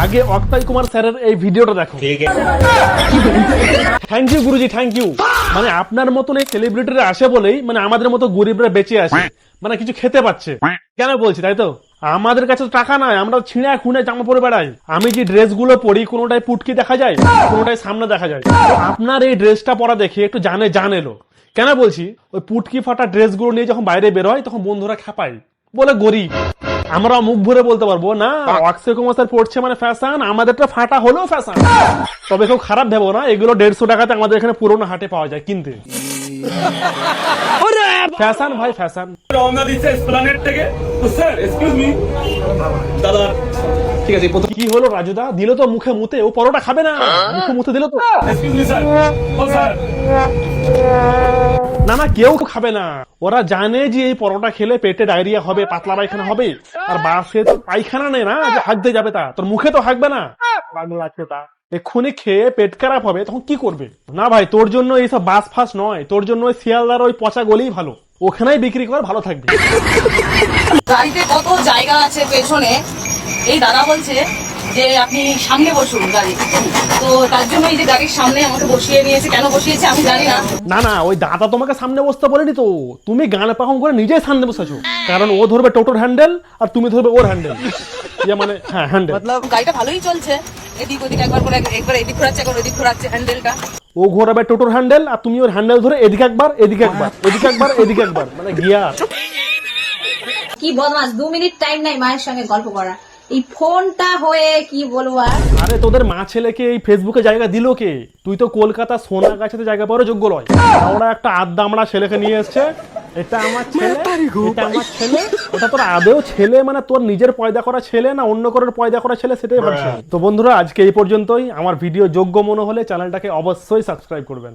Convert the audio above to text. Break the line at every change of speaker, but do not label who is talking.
আগে অক্ষয় কুমার স্যারের এই ভিডিওটা দেখো। থ্যাংক ইউ গুরুজি, থ্যাংক ইউ। মানে আপনার মতন এই সেলিব্রিটিরা আসে বলেই মানে আমাদের মতো গরিবরা বেঁচে আসে, মানে কিছু খেতে পাচ্ছে। কেন বলছি তাই তো? আমাদের কাছে তো টাকা নাই, আমরা ছিঁড়া খুঁড়ে জামা পরে বেড়াই। আমি যে ড্রেস গুলো পরি কোনোটাই পুটকি দেখা যায়, কোনোটাই সামনে দেখা যায়। তো আপনার এই ড্রেসটা পরা দেখে একটু জান এলো। কেন বলছি, ওই পুটকি ফাটা ড্রেস গুলো নিয়ে যখন বাইরে বেরোয় তখন বন্ধুরা খেপায়, বলে গরিব। আমরা মুখ ভরে বলতে পারবো না অক্ষয় কুমার স্যার পড়ছে মানে ফ্যাশন, আমাদেরটা ফাটা হলেও ফ্যাশন। তবে কেউ খারাপ ভেবো না, এগুলো 150 টাকাতে আমাদের এখানে পুরোনো হাটে পাওয়া যায় কিনতে। ফ্যাশন ভাই ফ্যাশন।
রওনা দিচ্ছে এসপ্লানেড থেকে। তো স্যার এক্সকিউজ মি দাদা,
ঠিক আছে কি হলো রাজুদা, দিল তো মুখে মুতে, ও পরোটা খাবে না, মুখে মুতে দিল তো।
Excuse me sir. ও স্যার,
না না কেউ খাবে না, ওরা জানে যে এই পরোটা খেলে পেটে ডায়রিয়া হবে, পাতলা পায়খানা হবে। আর বাসে তো পায়খানা নেই না যে হাঁকতে যাবে, তা তোর মুখে তো হাঁকবে না, লাগছে তা। এক্ষুনি খেয়ে পেট খারাপ হবে, তখন কি করবে? না ভাই, তোর জন্য এইসব বাস ফাস নয়, তোর জন্য ওই শিয়ালদার ওই পচা গলিই ভালো, ওখানেই বিক্রি কর, ভালো থাকবে।
গাড়িতে কত জায়গা আছে পেছনে, এই দাদা বলছে যে আপনি সামনে বসুন গাড়ি, তো তার জন্য এই যে গাড়ির সামনে আমাকে বসিয়ে নিয়েছে। কেন বসিয়েছে আমি জানি না।
না না, ওই দাদা তোমাকে সামনে বসতে বলেনি তো, তুমি গান পাখন করে নিজেই সামনে বসেছো। কারণ ও ধরবে টোটোর হ্যান্ডেল আর তুমি ধরবে ওর হ্যান্ডেল, মানে হ্যাঁ হ্যান্ডেল।
গাড়িটা ভালোই চলছে, এদিক ওদিক একবার করে, একবার এদিক ঘোরাচ্ছে একবার ওদিক ঘোরাচ্ছে হ্যান্ডেলটা।
ও ঘোরাবে টোটোর হ্যান্ডেল আর তুমি ওর হ্যান্ডেল ধরে এদিকে একবার এদিকে একবার এদিকে একবার এদিকে একবার, মানে গিয়ার।
কি বদমাস, 2 মিনিট টাইম নাই মায়ের সঙ্গে গল্প করা, এই ফোনটা হয়ে কি বলবো আর।
আরে তোদের মা ছেলেকে এই ফেসবুকে জায়গা দিল কে? তুই তো কলকাতা সোনাগাছিতে জায়গা পাওয়ার যোগ্য নয়। ওরা একটা আড্ডা আমরা ছেলেকে নিয়ে এসছে, এটা আমার ছেলে, এটা আমার ছেলে। ওটা তোর আদেও ছেলে মানে তোর নিজের পয়দা করা ছেলে না অন্য কারোর পয়দা করা ছেলে, সেটাই ভাবছি। তো বন্ধুরা আজকে এই পর্যন্তই। আমার ভিডিও যোগ্য মনে হলে চ্যানেলটাকে অবশ্যই সাবস্ক্রাইব করবেন।